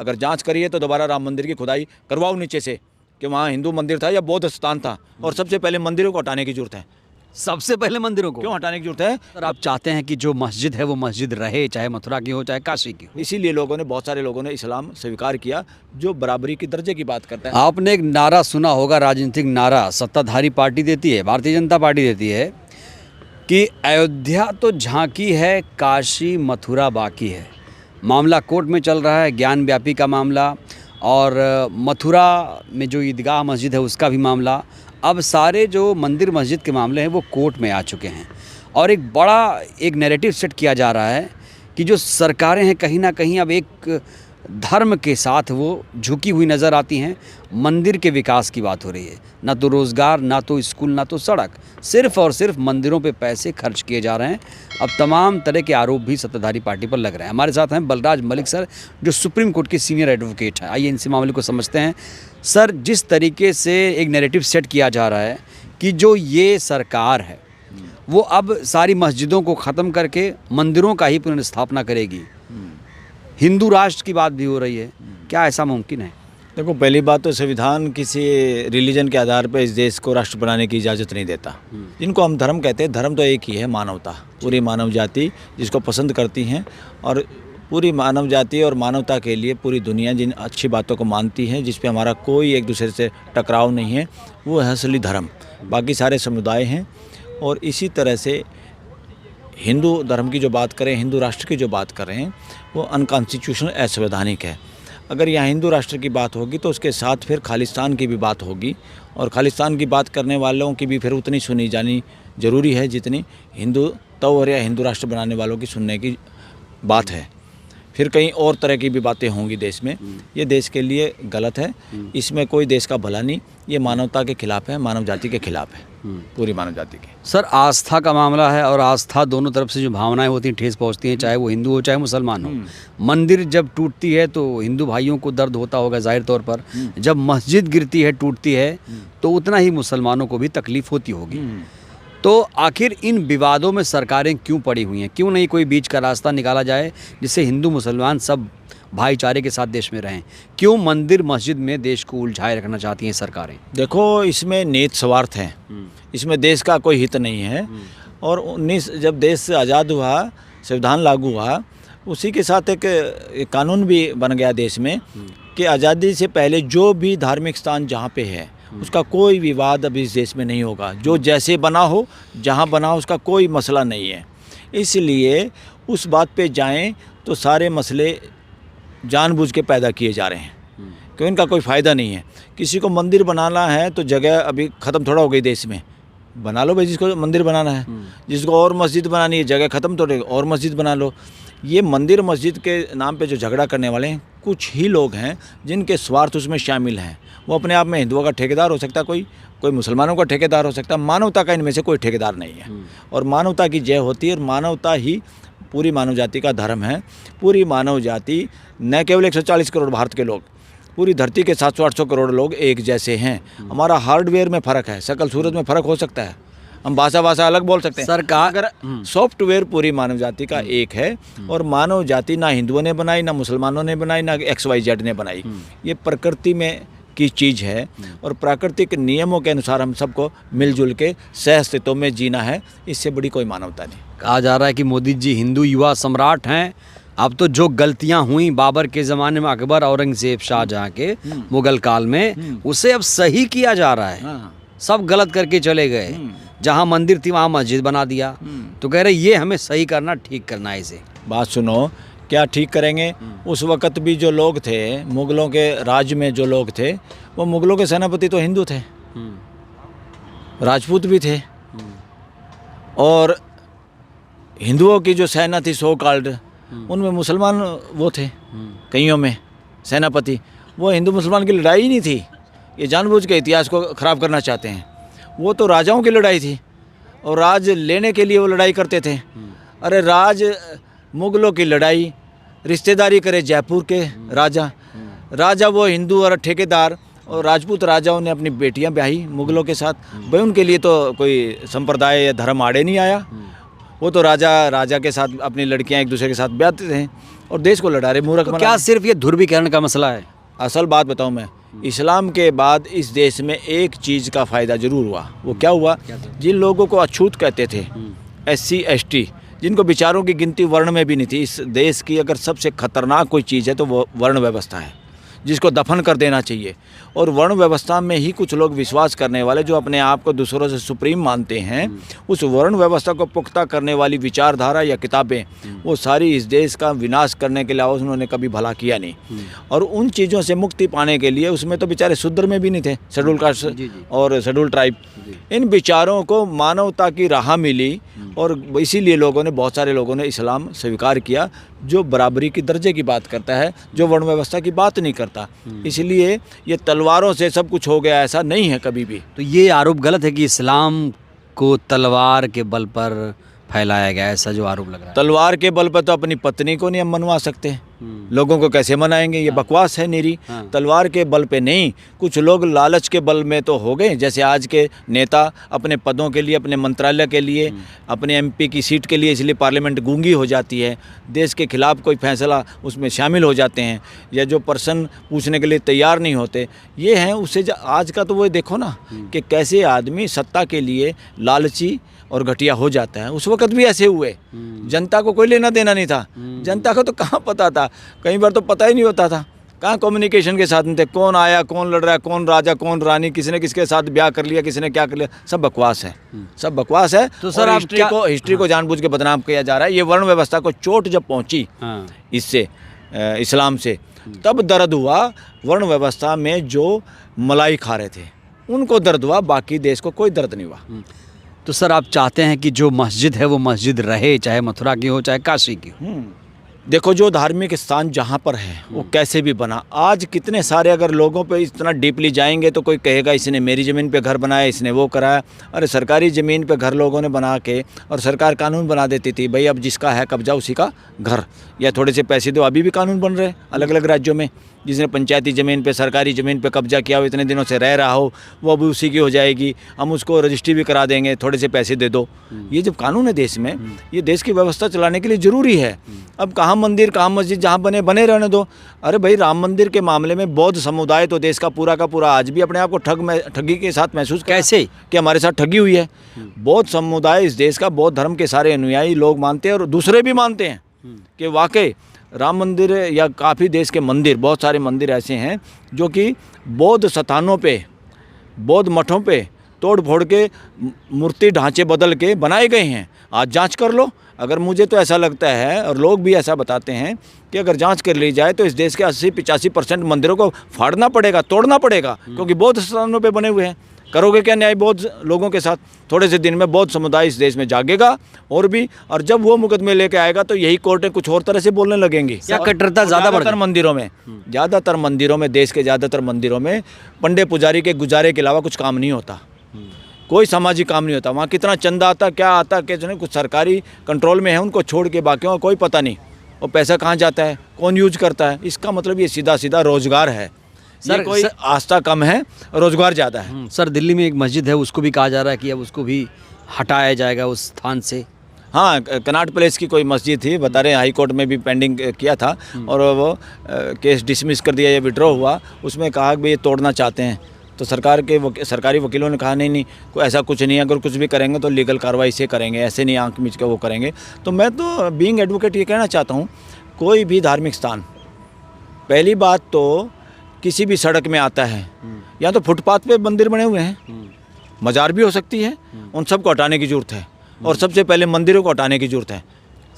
अगर जांच करिए तो दोबारा राम मंदिर की खुदाई करवाओ नीचे से कि वहाँ हिंदू मंदिर था या बौद्ध स्थान था। और सबसे पहले मंदिरों को हटाने की जरूरत है। सबसे पहले मंदिरों को क्यों हटाने की जरूरत है? सर आप चाहते हैं कि जो मस्जिद है वो मस्जिद रहे, चाहे मथुरा की हो चाहे काशी की हो। इसीलिए लोगों ने, बहुत सारे लोगों ने इस्लाम स्वीकार किया जो बराबरी की दर्जे की बात करता है। आपने एक नारा सुना होगा, राजनीतिक नारा सत्ताधारी पार्टी देती है, भारतीय जनता पार्टी देती है कि अयोध्या तो झांकी है, काशी मथुरा बाकी है। मामला कोर्ट में चल रहा है, ज्ञान व्यापी का मामला, और मथुरा में जो ईदगाह मस्जिद है उसका भी मामला। अब सारे जो मंदिर मस्जिद के मामले हैं वो कोर्ट में आ चुके हैं और एक बड़ा एक नैरेटिव सेट किया जा रहा है कि जो सरकारें हैं कहीं ना कहीं अब एक धर्म के साथ वो झुकी हुई नज़र आती हैं। मंदिर के विकास की बात हो रही है, ना तो रोज़गार, ना तो स्कूल, ना तो सड़क, सिर्फ़ और सिर्फ मंदिरों पे पैसे खर्च किए जा रहे हैं। अब तमाम तरह के आरोप भी सत्ताधारी पार्टी पर लग रहे हैं। हमारे साथ हैं बलराज मलिक सर, जो सुप्रीम कोर्ट के सीनियर एडवोकेट हैं। आइए इनसे मामले को समझते हैं। सर, जिस तरीके से एक नैरेटिव सेट किया जा रहा है कि जो ये सरकार है वो अब सारी मस्जिदों को ख़त्म करके मंदिरों का ही पुनर्स्थापना करेगी, हिंदू राष्ट्र की बात भी हो रही है, क्या ऐसा मुमकिन है? देखो, पहली बात तो संविधान किसी रिलीजन के आधार पर इस देश को राष्ट्र बनाने की इजाज़त नहीं देता। जिनको हम धर्म कहते हैं, धर्म तो एक ही है, मानवता। पूरी मानव जाति जिसको पसंद करती हैं और पूरी मानव जाति और मानवता के लिए पूरी दुनिया जिन अच्छी बातों को मानती है, जिस पे हमारा कोई एक दूसरे से टकराव नहीं है, वो है असली धर्म। बाकी सारे समुदाय हैं। और इसी तरह से हिंदू धर्म की जो बात करें, हिंदू राष्ट्र की जो बात करें, वो अनकॉन्स्टिट्यूशनल, असंवैधानिक है। अगर यहाँ हिंदू राष्ट्र की बात होगी तो उसके साथ फिर खालिस्तान की भी बात होगी, और खालिस्तान की बात करने वालों की भी फिर उतनी सुनी जानी ज़रूरी है जितनी हिंदू तौर या हिंदू राष्ट्र बनाने वालों की सुनने की बात है। फिर कहीं और तरह की भी बातें होंगी देश में। ये देश के लिए गलत है, इसमें कोई देश का भला नहीं, ये मानवता के खिलाफ है, मानव जाति के खिलाफ है, पूरी मानव जाति के। सर, आस्था का मामला है और आस्था दोनों तरफ से जो भावनाएं होती हैं ठेस पहुंचती हैं, चाहे वो हिंदू हो चाहे मुसलमान हो। मंदिर जब टूटती है तो हिंदू भाइयों को दर्द होता होगा जाहिर तौर पर, जब मस्जिद गिरती है, टूटती है, तो उतना ही मुसलमानों को भी तकलीफ होती होगी। तो आखिर इन विवादों में सरकारें क्यों पड़ी हुई हैं? क्यों नहीं कोई बीच का रास्ता निकाला जाए जिससे हिंदू मुसलमान सब भाईचारे के साथ देश में रहें? क्यों मंदिर मस्जिद में देश को उलझाए रखना चाहती हैं सरकारें? देखो, इसमें नीत स्वार्थ है, इसमें देश का कोई हित नहीं है। और जब देश आज़ाद हुआ, संविधान लागू हुआ, उसी के साथ एक कानून भी बन गया देश में कि आज़ादी से पहले जो भी धार्मिक स्थान जहाँ पे है उसका कोई विवाद अब इस देश में नहीं होगा। जो जैसे बना हो, जहाँ बना हो, उसका कोई मसला नहीं है। इसलिए उस बात पे जाएं तो सारे मसले जानबूझ के पैदा किए जा रहे हैं, क्योंकि इनका कोई फ़ायदा नहीं है। किसी को मंदिर बनाना है तो जगह अभी ख़त्म थोड़ा हो गई देश में, बना लो भाई जिसको मंदिर बनाना है। जिसको और मस्जिद बनानी है, जगह ख़त्म थोड़ी, और मस्जिद बना लो। ये मंदिर मस्जिद के नाम पे जो झगड़ा करने वाले हैं, कुछ ही लोग हैं जिनके स्वार्थ उसमें शामिल हैं। वो अपने आप में हिंदुओं का ठेकेदार हो सकता है, कोई मुसलमानों का ठेकेदार हो सकता है। मानवता का इनमें से कोई ठेकेदार नहीं है। और मानवता की जय होती है, और मानवता ही पूरी मानव जाति का धर्म है। पूरी मानव जाति, न केवल 140 करोड़ भारत के लोग, पूरी धरती के 700-800 करोड़ लोग एक जैसे हैं। हमारा हार्डवेयर में फ़र्क है, शकल सूरत में फ़र्क हो सकता है, हम भाषा अलग बोल सकते हैं। सरकार अगर सॉफ्टवेयर पूरी मानव जाति का एक है, और मानव जाति ना हिंदुओं ने बनाई, ना मुसलमानों ने बनाई, ना XYZ ने बनाई। ये प्रकृति में की चीज़ है, और प्राकृतिक नियमों के अनुसार हम सबको मिलजुल के सह अस्तित्व में जीना है। इससे बड़ी कोई मानवता नहीं। कहा जा रहा है कि मोदी जी हिंदू युवा सम्राट हैं। अब तो जो गलतियां हुई बाबर के ज़माने में, अकबर, औरंगजेब, शाहजहां के मुगल काल में, उसे अब सही किया जा रहा है। सब गलत करके चले गए, जहां मंदिर थी वहां मस्जिद बना दिया। तो कह रहे ये हमें सही करना, ठीक करना है इसे। बात सुनो, क्या ठीक करेंगे? उस वक़्त भी जो लोग थे, मुग़लों के राज में जो लोग थे, वो मुग़लों के सेनापति तो हिंदू थे, राजपूत भी थे। और हिंदुओं की जो सेना थी सो कॉल्ड, उनमें मुसलमान वो थे, कईयों में सेनापति। वो हिंदू मुसलमान की लड़ाई ही नहीं थी, ये जानबूझ के इतिहास को ख़राब करना चाहते हैं। वो तो राजाओं की लड़ाई थी, और राज लेने के लिए वो लड़ाई करते थे। अरे राज, मुग़लों की लड़ाई, रिश्तेदारी करे जयपुर के राजा वो हिंदू और ठेकेदार, और राजपूत राजाओं ने अपनी बेटियां ब्याही मुग़लों के साथ। भाई उनके लिए तो कोई संप्रदाय या धर्म आड़े नहीं आया। वो तो राजा के साथ अपनी लड़कियां एक दूसरे के साथ ब्याहते थे, और देश को लड़ा रहे, मूर्ख तो बना क्या रहे। सिर्फ ये ध्रुवीकरण का मसला है? असल बात बताऊं मैं, इस्लाम के बाद इस देश में एक चीज़ का फ़ायदा ज़रूर हुआ। वो क्या हुआ? जिन लोगों को अछूत कहते थे, SC ST, जिनको विचारों की गिनती वर्ण में भी नहीं थी, इस देश की अगर सबसे खतरनाक कोई चीज़ है तो वो वर्ण व्यवस्था है, जिसको दफन कर देना चाहिए। और वर्ण व्यवस्था में ही कुछ लोग विश्वास करने वाले जो अपने आप को दूसरों से सुप्रीम मानते हैं, उस वर्ण व्यवस्था को पुख्ता करने वाली विचारधारा या किताबें, वो सारी इस देश का विनाश करने के अलावा उन्होंने कभी भला किया नहीं। और उन चीज़ों से मुक्ति पाने के लिए, उसमें तो बेचारे शूद्र में भी नहीं थे, शेड्यूल कास्ट और शेड्यूल ट्राइब, इन विचारों को मानवता की राह मिली और इसीलिए लोगों ने, बहुत सारे लोगों ने इस्लाम स्वीकार किया, जो बराबरी की दर्जे की बात करता है, जो वर्ण व्यवस्था की बात नहीं करता। इसलिए ये तलवारों से सब कुछ हो गया, ऐसा नहीं है कभी भी। तो ये आरोप गलत है कि इस्लाम को तलवार के बल पर फैलाया गया, ऐसा जो आरोप लग रहा है। तलवार के बल पर तो अपनी पत्नी को नहीं हम मनवा सकते, लोगों को कैसे मनाएंगे? ये बकवास है निरी। तलवार के बल पे नहीं, कुछ लोग लालच के बल में तो हो गए, जैसे आज के नेता अपने पदों के लिए, अपने मंत्रालय के लिए, अपने MP की सीट के लिए, इसलिए पार्लियामेंट गूंगी हो जाती है, देश के खिलाफ कोई फैसला उसमें शामिल हो जाते हैं, या जो पर्सन पूछने के लिए तैयार नहीं होते, ये हैं। उससे आज का तो वो देखो ना कि कैसे आदमी सत्ता के लिए लालची और घटिया हो जाता है। उस वक्त भी ऐसे हुए, जनता को कोई लेना देना नहीं था, जनता को तो कहाँ पता था, कई बार तो पता ही नहीं होता था, कहाँ कम्युनिकेशन के साथ में थे, कौन आया, कौन लड़ रहा है, कौन राजा, कौन रानी, किसने किसके साथ ब्याह कर लिया, किसने क्या कर लिया, सब बकवास है, सब बकवास है। तो सर, आप हिस्ट्री को जानबूझ के बदनाम किया जा रहा है। ये वर्ण व्यवस्था को चोट जब पहुंची इससे, इस्लाम से, तब दर्द हुआ। वर्ण व्यवस्था में जो मलाई खा रहे थे उनको दर्द हुआ, बाकी देश को कोई दर्द नहीं हुआ। तो सर, आप चाहते हैं कि जो मस्जिद है वो मस्जिद रहे, चाहे मथुरा की हो चाहे काशी की हो? देखो, जो धार्मिक स्थान जहाँ पर है वो कैसे भी बना, आज कितने सारे अगर लोगों पे इतना डीपली जाएंगे तो कोई कहेगा इसने मेरी ज़मीन पे घर बनाया, इसने वो कराया। अरे सरकारी ज़मीन पे घर लोगों ने बना के, और सरकार कानून बना देती थी, भाई अब जिसका है कब्जा उसी का घर, या थोड़े से पैसे दो। अभी भी कानून बन रहे हैं अलग अलग राज्यों में, जिसने पंचायती ज़मीन पे, सरकारी ज़मीन पे कब्जा किया हो, इतने दिनों से रह रहा हो, वो अभी उसी की हो जाएगी, हम उसको रजिस्ट्री भी करा देंगे, थोड़े से पैसे दे दो। ये जब कानून है देश में, ये देश की व्यवस्था चलाने के लिए ज़रूरी है। अब कहाँ मंदिर, कहाँ मस्जिद, जहाँ बने रहने दो। अरे भाई, राम मंदिर के मामले में बौद्ध समुदाय तो देश का पूरा आज भी अपने आप को ठगी के साथ महसूस कैसे कि हमारे साथ ठगी हुई है। बौद्ध समुदाय इस देश का, बौद्ध धर्म के सारे अनुयायी लोग मानते हैं, और दूसरे भी मानते हैं कि वाकई राम मंदिर या काफ़ी देश के मंदिर, बहुत सारे मंदिर ऐसे हैं जो कि बौद्ध स्थानों पे, बौद्ध मठों पे तोड़ फोड़ के, मूर्ति ढांचे बदल के बनाए गए हैं। आज जांच कर लो। अगर मुझे तो ऐसा लगता है, और लोग भी ऐसा बताते हैं, कि अगर जांच कर ली जाए तो इस देश के 80-85% मंदिरों को फाड़ना पड़ेगा, तोड़ना पड़ेगा, क्योंकि बौद्ध स्थानों पे बने हुए हैं। करोगे क्या न्याय बौद्ध लोगों के साथ? थोड़े से दिन में बौद्ध समुदाय इस देश में जागेगा और जब वो मुकदमे लेके आएगा तो यही कोर्टें कुछ और तरह से बोलने लगेंगी। क्या कट्टरता ज़्यादातर मंदिरों में, देश के ज़्यादातर मंदिरों में पंडे पुजारी के गुजारे के अलावा कुछ काम नहीं होता, कोई सामाजिक काम नहीं होता। वहाँ कितना चंदा आता, क्या आता, कैसे, कुछ सरकारी कंट्रोल में है, उनको छोड़ के बाकियों का कोई पता नहीं। और पैसा कहाँ जाता है, कौन यूज करता है, इसका मतलब ये सीधा सीधा रोजगार है। सर, कोई आस्था कम है, रोजगार ज़्यादा है। सर, दिल्ली में एक मस्जिद है, उसको भी कहा जा रहा है कि अब उसको भी हटाया जाएगा उस स्थान से। हाँ, कनॉट प्लेस की कोई मस्जिद थी, बता रहे हैं, हाई कोर्ट में भी पेंडिंग किया था, और वो केस डिसमिस कर दिया, ये विड्रॉ हुआ। उसमें कहा कि ये तोड़ना चाहते हैं, तो सरकारी वकीलों ने कहा नहीं, कोई ऐसा कुछ नहीं है, अगर कुछ भी करेंगे तो लीगल कार्रवाई से करेंगे, ऐसे नहीं आंख मीच के वो करेंगे। तो मैं तो बीइंग एडवोकेट ये कहना चाहता हूँ, कोई भी धार्मिक स्थान, पहली बात तो किसी भी सड़क में आता है, या तो फुटपाथ पे मंदिर बने हुए हैं, मजार भी हो सकती है, उन सबको हटाने की जरूरत है, और सबसे पहले मंदिरों को हटाने की जरूरत है।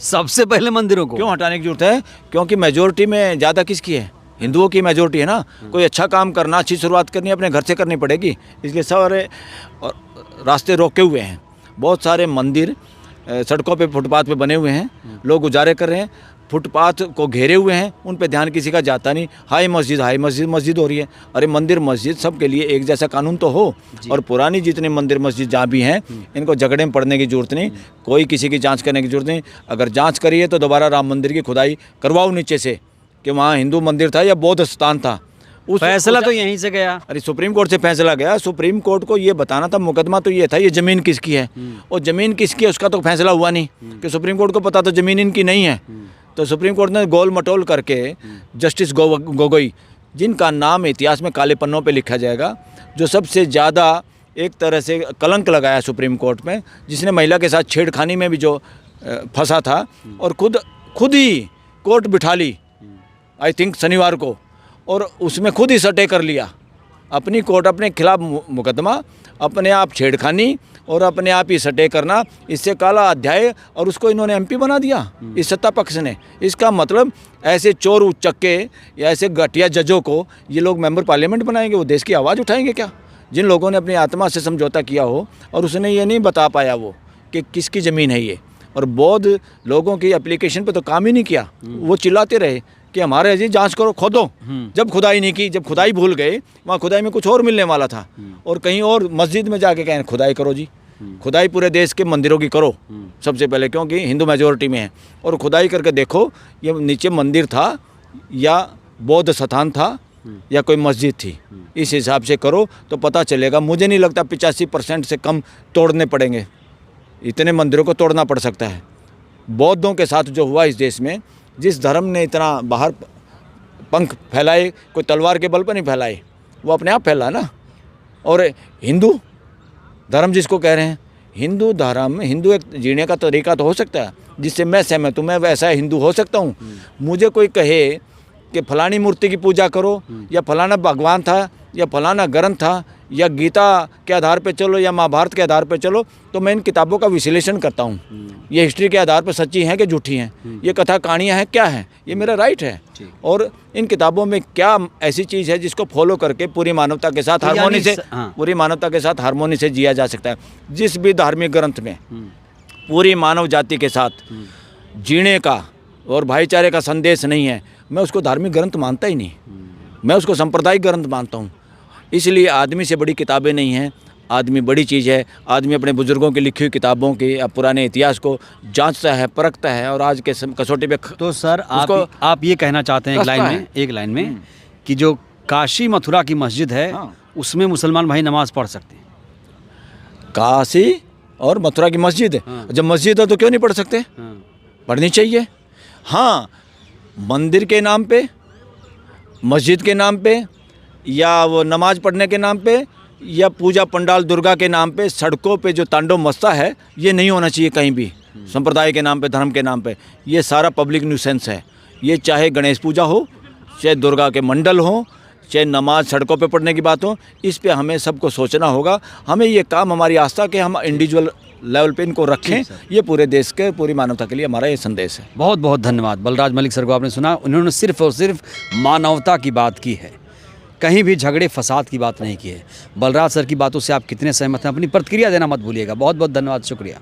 सबसे पहले मंदिरों को क्यों हटाने की जरूरत है? क्योंकि मेजोरिटी में ज़्यादा किसकी है? हिंदुओं की मेजोरिटी है ना। कोई अच्छा काम करना, अच्छी शुरुआत करनी अपने घर से करनी पड़ेगी, इसलिए सारे रास्ते रोके हुए हैं। बहुत सारे मंदिर सड़कों पे, फुटपाथ पे बने हुए हैं, लोग गुजारे कर रहे हैं, फुटपाथ को घेरे हुए हैं, उन पे ध्यान किसी का जाता नहीं। हाई मस्जिद हो रही है। अरे मंदिर मस्जिद सब के लिए एक जैसा कानून तो हो, और पुरानी जितने मंदिर मस्जिद जहाँ भी हैं, इनको झगड़े में पड़ने की जरूरत नहीं, कोई किसी की जांच करने की जरूरत नहीं। अगर जांच करिए तो दोबारा राम मंदिर की खुदाई करवाओ नीचे से, कि वहाँ हिंदू मंदिर था या बौद्ध स्थान था। उस फैसला तो यहीं से गया। अरे सुप्रीम कोर्ट से फैसला गया, सुप्रीम कोर्ट को ये बताना था, मुकदमा तो ये था ये ज़मीन किसकी है, और ज़मीन किसकी है उसका तो फैसला हुआ नहीं, कि सुप्रीम कोर्ट को पता तो ज़मीन इनकी नहीं है, तो सुप्रीम कोर्ट ने गोल मटोल करके जस्टिस गोगोई, जिनका नाम इतिहास में काले पन्नों पे लिखा जाएगा, जो सबसे ज़्यादा एक तरह से कलंक लगाया सुप्रीम कोर्ट में, जिसने महिला के साथ छेड़खानी में भी जो फंसा था और खुद ही कोर्ट बिठा ली, आई थिंक शनिवार को, और उसमें खुद ही सटे कर लिया अपनी कोर्ट, अपने खिलाफ मुकदमा, अपने आप छेड़खानी और अपने आप ही सटे करना, इससे काला अध्याय, और उसको इन्होंने एमपी बना दिया इस सत्ता पक्ष ने। इसका मतलब ऐसे चोर उचक्के या ऐसे घटिया जजों को ये लोग मेंबर पार्लियामेंट बनाएंगे? वो देश की आवाज़ उठाएंगे क्या? जिन लोगों ने अपनी आत्मा से समझौता किया हो और उसने ये नहीं बता पाया वो कि किसकी ज़मीन है ये, और बौद्ध लोगों की एप्लीकेशन पे तो काम ही नहीं किया, वो चिल्लाते रहे कि हमारे अजी जांच करो, खोदो। जब खुदाई नहीं की, जब खुदाई भूल गए, वहाँ खुदाई में कुछ और मिलने वाला था, और कहीं और मस्जिद में जाके कहें खुदाई करो जी। खुदाई पूरे देश के मंदिरों की करो सबसे पहले, क्योंकि हिंदू मेजोरिटी में है, और खुदाई करके देखो ये नीचे मंदिर था या बौद्ध स्थान था या कोई मस्जिद थी, इस हिसाब से करो तो पता चलेगा। मुझे नहीं लगता 85% से कम तोड़ने पड़ेंगे, इतने मंदिरों को तोड़ना पड़ सकता है। बौद्धों के साथ जो हुआ इस देश में, जिस धर्म ने इतना बाहर पंख फैलाए, कोई तलवार के बल पर नहीं फैलाए, वो अपने आप फैला ना। और हिंदू धर्म जिसको कह रहे हैं, हिंदू धर्म, हिंदू एक जीने का तरीका तो हो सकता है जिससे मैं सहमत हूँ, मैं वैसा हिंदू हो सकता हूँ। मुझे कोई कहे कि फलानी मूर्ति की पूजा करो, या फलाना भगवान था, या फलाना ग्रंथ था, या गीता के आधार पे चलो, या महाभारत के आधार पे चलो, तो मैं इन किताबों का विश्लेषण करता हूँ, ये हिस्ट्री के आधार पर सच्ची हैं कि झूठी हैं, ये कथा कहानियाँ हैं क्या हैं, ये मेरा राइट है। और इन किताबों में क्या ऐसी चीज़ है जिसको फॉलो करके पूरी मानवता के साथ हारमोनी से, पूरी मानवता के साथ हारमोनी से जिया जा सकता है। जिस भी धार्मिक ग्रंथ में पूरी मानव जाति के साथ जीने का और भाईचारे का संदेश नहीं है, मैं उसको धार्मिक ग्रंथ मानता ही नहीं, मैं उसको सांप्रदायिक ग्रंथ मानता हूँ। इसलिए आदमी से बड़ी किताबें नहीं हैं, आदमी बड़ी चीज़ है। आदमी अपने बुजुर्गों की लिखी हुई किताबों के या पुराने इतिहास को जांचता है, परखता है, और आज के कसौटी पे तो सर आप ये कहना चाहते हैं एक लाइन में कि जो काशी मथुरा की मस्जिद है, उसमें मुसलमान भाई नमाज पढ़ सकते हैं? काशी और मथुरा की मस्जिद है, जब मस्जिद है तो क्यों नहीं पढ़ सकते? पढ़नी चाहिए। हाँ, मंदिर के नाम पे, मस्जिद के नाम पे, या वो नमाज पढ़ने के नाम पे, या पूजा पंडाल दुर्गा के नाम पे सड़कों पे जो तांडव मचता है, ये नहीं होना चाहिए कहीं भी। संप्रदाय के नाम पे, धर्म के नाम पे, ये सारा पब्लिक न्यूसेंस है। ये चाहे गणेश पूजा हो, चाहे दुर्गा के मंडल हो, चाहे नमाज सड़कों पे पढ़ने की बात हो, इस पे हमें सबको सोचना होगा। हमें ये काम, हमारी आस्था के हम इंडिविजुअल लेवल पे इनको रखें, ये पूरे देश के, पूरी मानवता के लिए हमारा ये संदेश है। बहुत बहुत धन्यवाद। बलराज मलिक सर को आपने सुना, उन्होंने सिर्फ और सिर्फ मानवता की बात की है, कहीं भी झगड़े फसाद की बात नहीं की है। बलराज सर की बातों से आप कितने सहमत हैं, अपनी प्रतिक्रिया देना मत भूलिएगा। बहुत बहुत धन्यवाद, शुक्रिया।